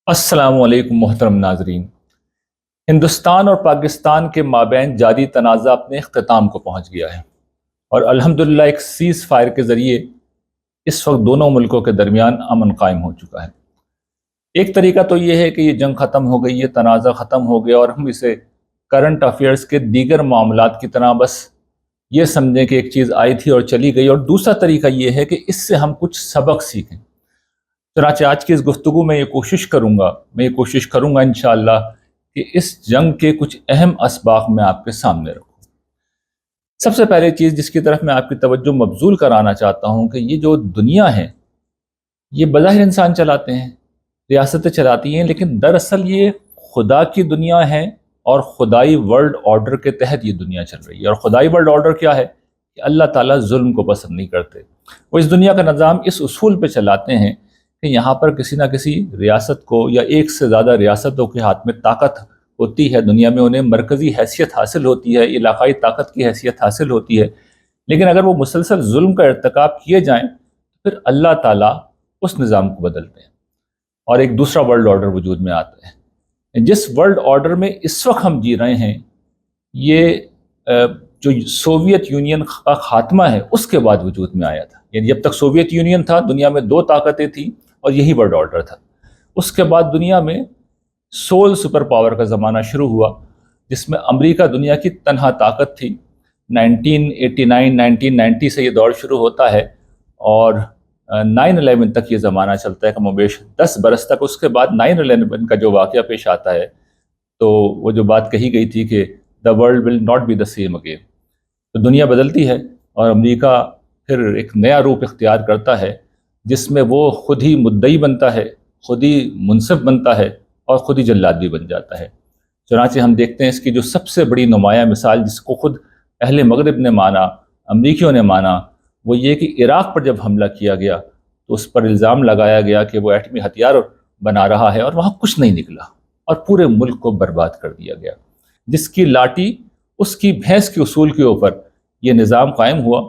السلام علیکم محترم ناظرین۔ ہندوستان اور پاکستان کے مابین جاری تنازع اپنے اختتام کو پہنچ گیا ہے اور الحمدللہ ایک سیز فائر کے ذریعے اس وقت دونوں ملکوں کے درمیان امن قائم ہو چکا ہے۔ ایک طریقہ تو یہ ہے کہ یہ جنگ ختم ہو گئی، یہ تنازع ختم ہو گیا اور ہم اسے کرنٹ افیئرز کے دیگر معاملات کی طرح بس یہ سمجھیں کہ ایک چیز آئی تھی اور چلی گئی، اور دوسرا طریقہ یہ ہے کہ اس سے ہم کچھ سبق سیکھیں۔ چنانچہ آج کی اس گفتگو میں یہ کوشش کروں گا انشاءاللہ کہ اس جنگ کے کچھ اہم اسباق میں آپ کے سامنے رکھوں۔ سب سے پہلی چیز جس کی طرف میں آپ کی توجہ مبذول کرانا چاہتا ہوں کہ یہ جو دنیا ہے یہ بظاہر انسان چلاتے ہیں، ریاستیں چلاتی ہیں، لیکن دراصل یہ خدا کی دنیا ہے اور خدائی ورلڈ آرڈر کے تحت یہ دنیا چل رہی ہے۔ اور خدائی ورلڈ آرڈر کیا ہے کہ اللہ تعالیٰ ظلم کو پسند نہیں کرتے۔ وہ اس دنیا کا نظام اس اصول پہ چلاتے ہیں کہ یہاں پر کسی نہ کسی ریاست کو یا ایک سے زیادہ ریاستوں کے ہاتھ میں طاقت ہوتی ہے، دنیا میں انہیں مرکزی حیثیت حاصل ہوتی ہے، علاقائی طاقت کی حیثیت حاصل ہوتی ہے، لیکن اگر وہ مسلسل ظلم کا ارتکاب کیے جائیں تو پھر اللہ تعالیٰ اس نظام کو بدلتے ہیں اور ایک دوسرا ورلڈ آرڈر وجود میں آتا ہے۔ جس ورلڈ آرڈر میں اس وقت ہم جی رہے ہیں یہ جو سوویت یونین کا خاتمہ ہے اس کے بعد وجود میں آیا تھا۔ یعنی جب تک سوویت یونین تھا دنیا میں دو طاقتیں تھیں اور یہی ورلڈ آرڈر تھا۔ اس کے بعد دنیا میں سول سپر پاور کا زمانہ شروع ہوا جس میں امریکہ دنیا کی تنہا طاقت تھی۔ 1989 سے یہ دور شروع ہوتا ہے اور 9/11 تک یہ زمانہ چلتا ہے، کم و بیش 10 برس تک۔ اس کے بعد 9/11 کا جو واقعہ پیش آتا ہے تو وہ جو بات کہی گئی تھی کہ the world will not be the same again، تو دنیا بدلتی ہے اور امریکہ پھر ایک نیا روپ اختیار کرتا ہے جس میں وہ خود ہی مدعی بنتا ہے، خود ہی منصف بنتا ہے اور خود ہی جلاد بھی بن جاتا ہے۔ چنانچہ ہم دیکھتے ہیں اس کی جو سب سے بڑی نمایاں مثال جس کو خود اہل مغرب نے مانا، امریکیوں نے مانا، وہ یہ کہ عراق پر جب حملہ کیا گیا تو اس پر الزام لگایا گیا کہ وہ ایٹمی ہتھیار بنا رہا ہے، اور وہاں کچھ نہیں نکلا اور پورے ملک کو برباد کر دیا گیا۔ جس کی لاٹھی اس کی بھینس کے اصول کے اوپر یہ نظام قائم ہوا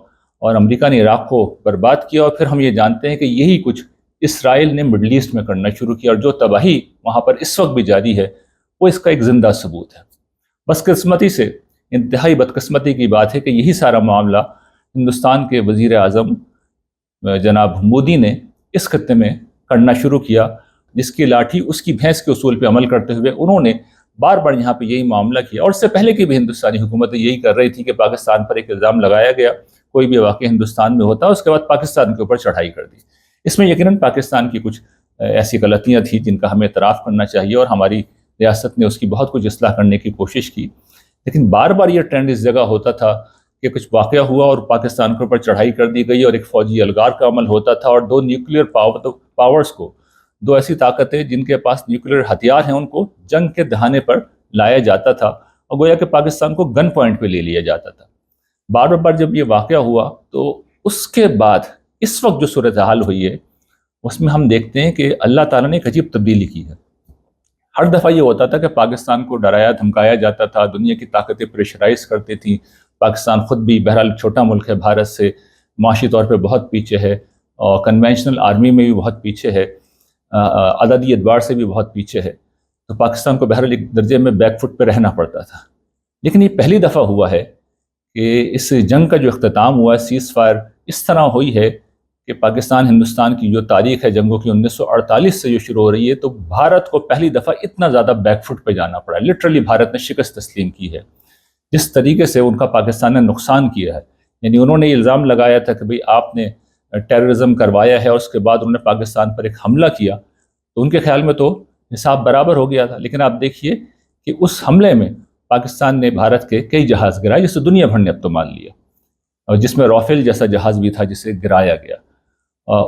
اور امریکہ نے عراق کو برباد کیا، اور پھر ہم یہ جانتے ہیں کہ یہی کچھ اسرائیل نے مڈل ایسٹ میں کرنا شروع کیا، اور جو تباہی وہاں پر اس وقت بھی جاری ہے وہ اس کا ایک زندہ ثبوت ہے۔ بدقسمتی سے، انتہائی بدقسمتی کی بات ہے کہ یہی سارا معاملہ ہندوستان کے وزیر اعظم جناب مودی نے اس خطے میں کرنا شروع کیا، جس کی لاٹھی اس کی بھینس کے اصول پہ عمل کرتے ہوئے انہوں نے بار بار یہاں پہ یہی معاملہ کیا، اور اس سے پہلے کی بھی ہندوستانی حکومتیں یہی کر رہی تھی کہ پاکستان پر ایک الزام لگایا گیا، کوئی بھی واقعہ ہندوستان میں ہوتا اس کے بعد پاکستان کے اوپر چڑھائی کر دی۔ اس میں یقیناً پاکستان کی کچھ ایسی غلطیاں تھیں جن کا ہمیں اعتراف کرنا چاہیے، اور ہماری ریاست نے اس کی بہت کچھ اصلاح کرنے کی کوشش کی، لیکن بار بار یہ ٹرینڈ اس جگہ ہوتا تھا کہ کچھ واقعہ ہوا اور پاکستان کے اوپر چڑھائی کر دی گئی اور ایک فوجی الغار کا عمل ہوتا تھا، اور دو نیوکلیئر پاورز کو، دو ایسی طاقتیں جن کے پاس نیوکلیئر ہتھیار ہیں، ان کو جنگ کے دہانے پر لایا جاتا تھا اور گویا کہ پاکستان کو گن پوائنٹ پہ لے لیا جاتا تھا۔ بار بار جب یہ واقعہ ہوا تو اس کے بعد اس وقت جو صورتحال ہوئی ہے اس میں ہم دیکھتے ہیں کہ اللہ تعالیٰ نے ایک عجیب تبدیلی کی ہے۔ ہر دفعہ یہ ہوتا تھا کہ پاکستان کو ڈرایا دھمکایا جاتا تھا، دنیا کی طاقتیں پریشرائز کرتی تھیں، پاکستان خود بھی بہرحال چھوٹا ملک ہے بھارت سے، معاشی طور پہ بہت پیچھے ہے اور کنونشنل آرمی میں بھی بہت پیچھے ہے، عددی اعتبار سے بھی بہت پیچھے ہے، تو پاکستان کو بہرحال ایک درجے میں بیک فٹ پہ رہنا پڑتا تھا۔ لیکن یہ پہلی دفعہ ہوا ہے کہ اس جنگ کا جو اختتام ہوا ہے، سیز فائر اس طرح ہوئی ہے کہ پاکستان ہندوستان کی جو تاریخ ہے جنگوں کی 1948 سے جو شروع ہو رہی ہے، تو بھارت کو پہلی دفعہ اتنا زیادہ بیک فٹ پہ جانا پڑا ہے۔ لٹرلی بھارت نے شکست تسلیم کی ہے جس طریقے سے ان کا پاکستان نے نقصان کیا ہے۔ یعنی انہوں نے یہ الزام لگایا تھا کہ بھئی آپ نے ٹیررزم کروایا ہے، اور اس کے بعد انہوں نے پاکستان پر ایک حملہ کیا، تو ان کے خیال میں تو حساب برابر ہو گیا تھا۔ لیکن آپ دیکھیے کہ اس حملے میں پاکستان نے بھارت کے کئی جہاز گرائے، جسے دنیا بھر نے اب تو مان لیا، اور جس میں رافیل جیسا جہاز بھی تھا جسے گرایا گیا۔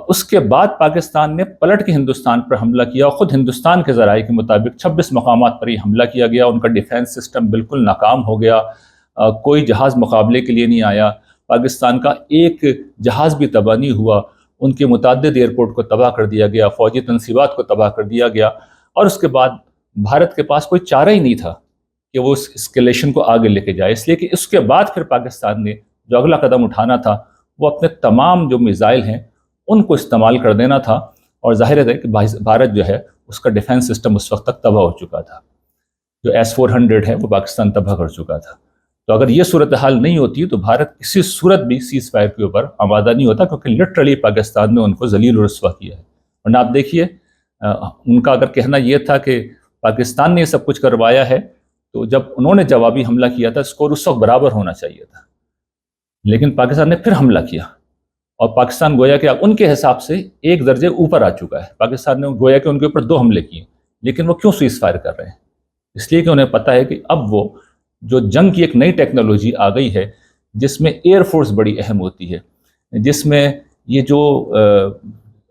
اس کے بعد پاکستان نے پلٹ کے ہندوستان پر حملہ کیا، اور خود ہندوستان کے ذرائع کے مطابق 26 مقامات پر یہ حملہ کیا گیا۔ ان کا ڈیفنس سسٹم بالکل ناکام ہو گیا، کوئی جہاز مقابلے کے لیے نہیں آیا، پاکستان کا ایک جہاز بھی تباہ نہیں ہوا، ان کے متعدد ایئرپورٹ کو تباہ کر دیا گیا، فوجی تنصیبات کو تباہ کر دیا گیا، اور اس کے بعد بھارت کے پاس کوئی چارہ ہی نہیں تھا کہ وہ اس اسکیلیشن کو آگے لے کے جائے، اس لیے کہ اس کے بعد پھر پاکستان نے جو اگلا قدم اٹھانا تھا وہ اپنے تمام جو میزائل ہیں ان کو استعمال کر دینا تھا، اور ظاہر ہے کہ بھارت جو ہے اس کا ڈیفینس سسٹم اس وقت تک تباہ ہو چکا تھا. جو S-400 ہے وہ پاکستان تباہ کر چکا تھا. تو اگر یہ صورتحال نہیں ہوتی تو بھارت کسی صورت بھی سیز فائر کے اوپر آمادہ نہیں ہوتا، کیونکہ لٹرلی پاکستان نے ان کو ذلیل و رسوا کیا ہے. ورنہ آپ دیکھیے ان کا اگر کہنا یہ تھا کہ پاکستان نے یہ سب کچھ کروایا ہے، تو جب انہوں نے جوابی حملہ کیا تھا اسکور اس وقت برابر ہونا چاہیے تھا، لیکن پاکستان نے پھر حملہ کیا، اور پاکستان گویا کہ اب ان کے حساب سے ایک درجے اوپر آ چکا ہے. پاکستان نے گویا کہ ان کے اوپر 2 حملے کیے، لیکن وہ کیوں سیز فائر کر رہے ہیں؟ اس لیے کہ انہیں پتہ ہے کہ اب وہ جو جنگ کی ایک نئی ٹیکنالوجی آ گئی ہے جس میں ایئر فورس بڑی اہم ہوتی ہے، جس میں یہ جو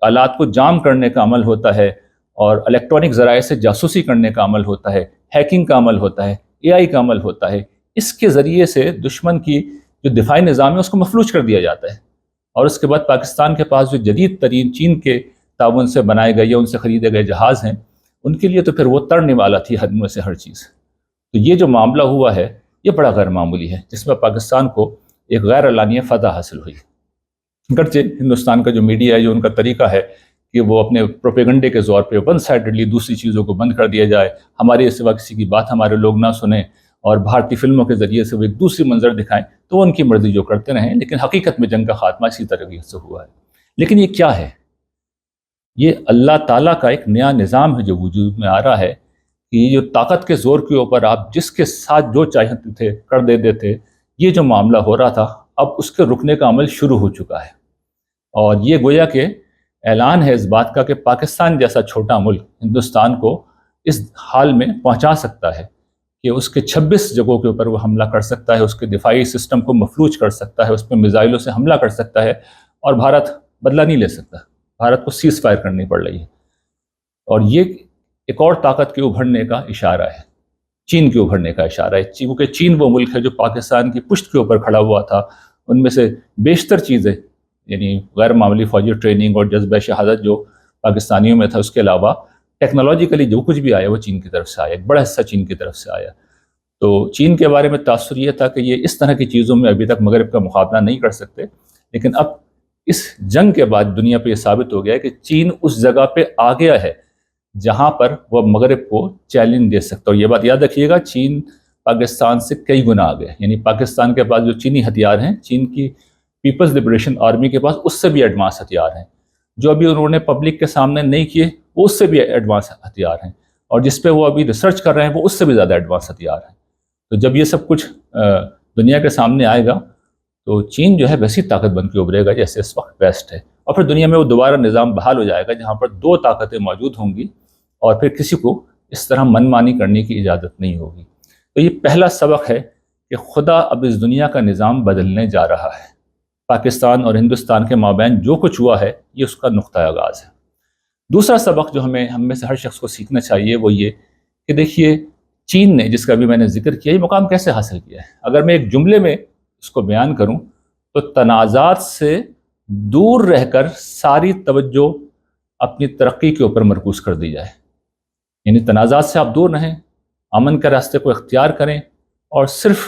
آلات کو جام کرنے کا عمل ہوتا ہے اور الیکٹرانک ذرائع سے جاسوسی کرنے کا عمل ہوتا ہے، ہیکنگ کا عمل ہوتا ہے، AI کا عمل ہوتا ہے، اس کے ذریعے سے دشمن کی جو دفاعی نظام ہے اس کو مفلوج کر دیا جاتا ہے. اور اس کے بعد پاکستان کے پاس جو جدید ترین چین کے تعاون سے بنائے گئے یا ان سے خریدے گئے جہاز ہیں، ان کے لیے تو پھر وہ تڑنے والا تھی ان میں سے ہر چیز. تو یہ جو معاملہ ہوا ہے یہ بڑا غیر معمولی ہے، جس میں پاکستان کو ایک غیر اعلانیہ فتح حاصل ہوئی. گرچہ ہندوستان کا جو میڈیا ہے، جو ان کا طریقہ ہے کہ وہ اپنے پروپیگنڈے کے زور پہ ون سائیڈڈلی دوسری چیزوں کو بند کر دیا جائے، ہمارے سوا کسی کی بات ہمارے لوگ نہ سنیں، اور بھارتی فلموں کے ذریعے سے وہ ایک دوسری منظر دکھائیں، تو وہ ان کی مرضی جو کرتے رہیں. لیکن حقیقت میں جنگ کا خاتمہ اسی طریقے سے ہوا ہے. لیکن یہ کیا ہے؟ یہ اللہ تعالیٰ کا ایک نیا نظام ہے جو وجود میں آ رہا ہے کہ یہ جو طاقت کے زور کے اوپر آپ جس کے ساتھ جو چاہتے تھے کر دیتے تھے، یہ جو معاملہ ہو رہا تھا اب اس کے رکنے کا عمل شروع ہو چکا ہے. اور یہ گویا کہ اعلان ہے اس بات کا کہ پاکستان جیسا چھوٹا ملک ہندوستان کو اس حال میں پہنچا سکتا ہے کہ اس کے 26 جگہوں کے اوپر وہ حملہ کر سکتا ہے، اس کے دفاعی سسٹم کو مفلوج کر سکتا ہے، اس پہ میزائلوں سے حملہ کر سکتا ہے، اور بھارت بدلہ نہیں لے سکتا. بھارت کو سیز فائر کرنی پڑ رہی ہے. اور یہ ایک اور طاقت کے ابھرنے کا اشارہ ہے، چین کے ابھرنے کا اشارہ ہے. کیونکہ چین وہ ملک ہے جو پاکستان کی پشت کے اوپر کھڑا ہوا تھا. ان میں سے بیشتر چیزیں یعنی غیر معمولی فوجی ٹریننگ اور جذبہ شہادت جو پاکستانیوں میں تھا، اس کے علاوہ ٹیکنالوجیکلی جو کچھ بھی آیا وہ چین کی طرف سے آیا، ایک بڑا حصہ چین کی طرف سے آیا. تو چین کے بارے میں تاثر یہ تھا کہ یہ اس طرح کی چیزوں میں ابھی تک مغرب کا مقابلہ نہیں کر سکتے، لیکن اب اس جنگ کے بعد دنیا پہ یہ ثابت ہو گیا کہ چین اس جگہ پہ آ گیا ہے جہاں پر وہ مغرب کو چیلنج دے سکتا. اور یہ بات یاد رکھیے گا، چین پاکستان سے کئی گنا آگے، یعنی پاکستان کے پاس جو چینی ہتھیار ہیں، چین کی پیپلز لبریشن آرمی کے پاس اس سے بھی ایڈوانس ہتھیار ہیں. جو ابھی انہوں نے پبلک کے سامنے نہیں کیے وہ اس سے بھی ایڈوانس ہتھیار ہیں، اور جس پہ وہ ابھی ریسرچ کر رہے ہیں وہ اس سے بھی زیادہ ایڈوانس ہتھیار ہیں. تو جب یہ سب کچھ دنیا کے سامنے آئے گا تو چین جو ہے ویسی طاقت بن کے ابھرے گا جیسے اس وقت بیسٹ ہے. اور پھر دنیا میں وہ دوبارہ نظام بحال ہو جائے گا جہاں پر 2 طاقتیں موجود ہوں گی، اور پھر کسی کو اس طرح من مانی کرنے کی اجازت نہیں ہوگی. تو یہ پہلا سبق ہے کہ خدا اب اس دنیا کا نظام بدلنے جا رہا ہے. پاکستان اور ہندوستان کے مابین جو کچھ ہوا ہے یہ اس کا نقطہ آغاز ہے. دوسرا سبق جو ہم میں سے ہر شخص کو سیکھنا چاہیے وہ یہ کہ دیکھیے چین نے، جس کا بھی میں نے ذکر کیا، یہ مقام کیسے حاصل کیا ہے. اگر میں ایک جملے میں اس کو بیان کروں تو تنازعات سے دور رہ کر ساری توجہ اپنی ترقی کے اوپر مرکوز کر دی جائے. یعنی تنازعات سے آپ دور رہیں، امن کے راستے کو اختیار کریں، اور صرف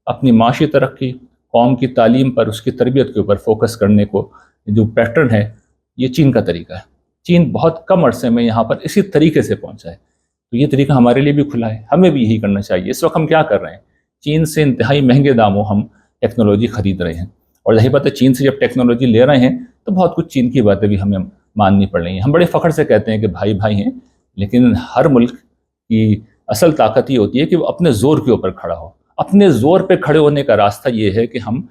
اپنی معاشی ترقی، قوم کی تعلیم پر، اس کی تربیت کے اوپر فوکس کرنے کو جو پیٹرن ہے یہ چین کا طریقہ ہے. چین بہت کم عرصے میں یہاں پر اسی طریقے سے پہنچا ہے. تو یہ طریقہ ہمارے لیے بھی کھلا ہے، ہمیں بھی یہی کرنا چاہیے. اس وقت ہم کیا کر رہے ہیں؟ چین سے انتہائی مہنگے داموں ہم ٹیکنالوجی خرید رہے ہیں، اور ظاہر بات ہے چین سے جب ٹیکنالوجی لے رہے ہیں تو بہت کچھ چین کی باتیں بھی ہمیں ماننی پڑ رہی ہیں. ہم بڑے فخر سے کہتے ہیں کہ بھائی بھائی ہیں، لیکن ہر ملک کی اصل طاقت یہ ہوتی ہے کہ وہ اپنے زور کے اوپر کھڑا ہو. اپنے زور پہ کھڑے ہونے کا راستہ یہ ہے کہ ہم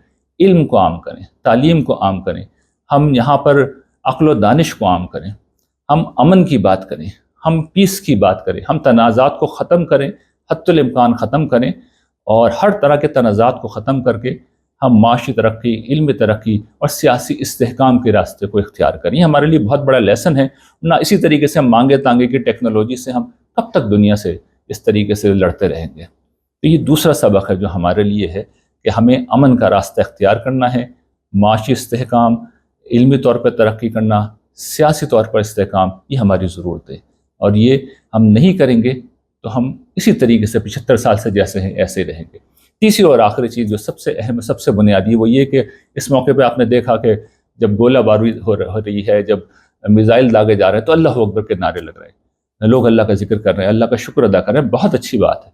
علم کو عام کریں، تعلیم کو عام کریں، ہم یہاں پر عقل و دانش کو عام کریں، ہم امن کی بات کریں، ہم پیس کی بات کریں، ہم تنازعات کو ختم کریں، حتی الامکان ختم کریں، اور ہر طرح کے تنازعات کو ختم کر کے ہم معاشی ترقی، علمی ترقی اور سیاسی استحکام کے راستے کو اختیار کریں. یہ ہمارے لیے بہت بڑا لیسن ہے. نہ اسی طریقے سے ہم مانگے تانگے کی ٹیکنالوجی سے ہم کب تک دنیا سے اس طریقے سے لڑتے رہیں گے. تو یہ دوسرا سبق ہے جو ہمارے لیے ہے کہ ہمیں امن کا راستہ اختیار کرنا ہے، معاشی استحکام، علمی طور پر ترقی کرنا، سیاسی طور پر استحکام، یہ ہماری ضرورت ہے. اور یہ ہم نہیں کریں گے تو ہم اسی طریقے سے 75 سال سے جیسے ہیں ایسے ہی رہیں گے. تیسری اور آخری چیز جو سب سے اہم، سب سے بنیادی، وہ یہ کہ اس موقع پہ آپ نے دیکھا کہ جب گولہ باری ہو رہی ہے، جب میزائل داغے جا رہے ہیں تو اللہ اکبر کے نعرے لگ رہے ہیں. لوگ اللہ کا ذکر کر رہے ہیں، اللہ کا شکر ادا کر رہے ہیں، بہت اچھی بات ہے،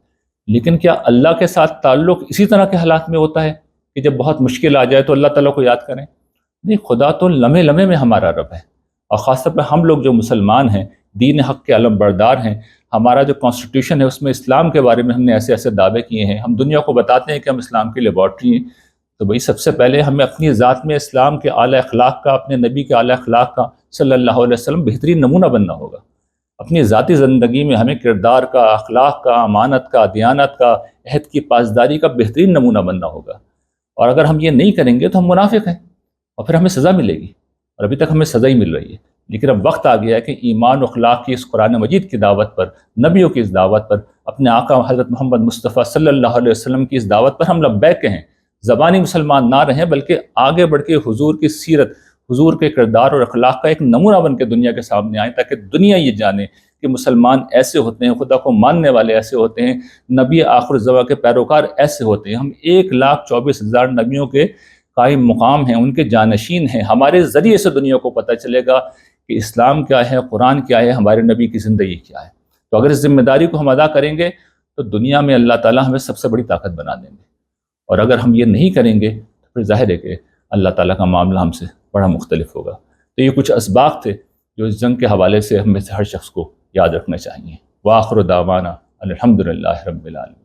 لیکن کیا اللہ کے ساتھ تعلق اسی طرح کے حالات میں ہوتا ہے کہ جب بہت مشکل آ جائے تو اللہ تعالیٰ کو یاد کریں؟ نہیں، خدا تو لمحے لمحے میں ہمارا رب ہے، اور خاص طور پہ ہم لوگ جو مسلمان ہیں، دین حق کے علم بردار ہیں، ہمارا جو کانسٹیٹیوشن ہے اس میں اسلام کے بارے میں ہم نے ایسے ایسے دعوے کیے ہیں، ہم دنیا کو بتاتے ہیں کہ ہم اسلام کی لیبارٹری ہیں، تو بھئی سب سے پہلے ہمیں اپنی ذات میں اسلام کے اعلی اخلاق کا، اپنے نبی کے اعلی اخلاق کا صلی اللہ علیہ وسلم بہترین نمونہ بننا ہوگا۔ اپنی ذاتی زندگی میں ہمیں کردار کا، اخلاق کا، امانت کا، دیانت کا، عہد کی پاسداری کا بہترین نمونہ بننا ہوگا، اور اگر ہم یہ نہیں کریں گے تو ہم منافق ہیں اور پھر ہمیں سزا ملے گی، اور ابھی تک ہمیں سزا ہی مل رہی ہے۔ لیکن اب وقت آ گیا ہے کہ ایمان و اخلاق کی اس قرآن مجید کی دعوت پر، نبیوں کی اس دعوت پر، اپنے آقا حضرت محمد مصطفیٰ صلی اللہ علیہ وسلم کی اس دعوت پر ہم لبیک کہیں، زبانی مسلمان نہ رہیں بلکہ آگے بڑھ کے حضور کی سیرت، حضور کے کردار اور اخلاق کا ایک نمونہ بن کے دنیا کے سامنے آئیں، تاکہ دنیا یہ جانے کہ مسلمان ایسے ہوتے ہیں، خدا کو ماننے والے ایسے ہوتے ہیں، نبی آخر الزماں کے پیروکار ایسے ہوتے ہیں۔ ہم 1,24,000 نبیوں کے قائم مقام ہیں، ان کے جانشین ہیں، ہمارے ذریعے سے دنیا کو پتہ چلے گا کہ اسلام کیا ہے، قرآن کیا ہے، ہمارے نبی کی زندگی کیا ہے۔ تو اگر اس ذمہ داری کو ہم ادا کریں گے تو دنیا میں اللہ تعالیٰ ہمیں سب سے بڑی طاقت بنا دیں گے، اور اگر ہم یہ نہیں کریں گے تو پھر ظاہر ہے کہ اللہ تعالیٰ کا معاملہ ہم سے بڑا مختلف ہوگا۔ تو یہ کچھ اسباق تھے جو اس جنگ کے حوالے سے ہم میں سے ہر شخص کو یاد رکھنا چاہیے۔ وآخر دعوانا الحمدللہ رب العالمین۔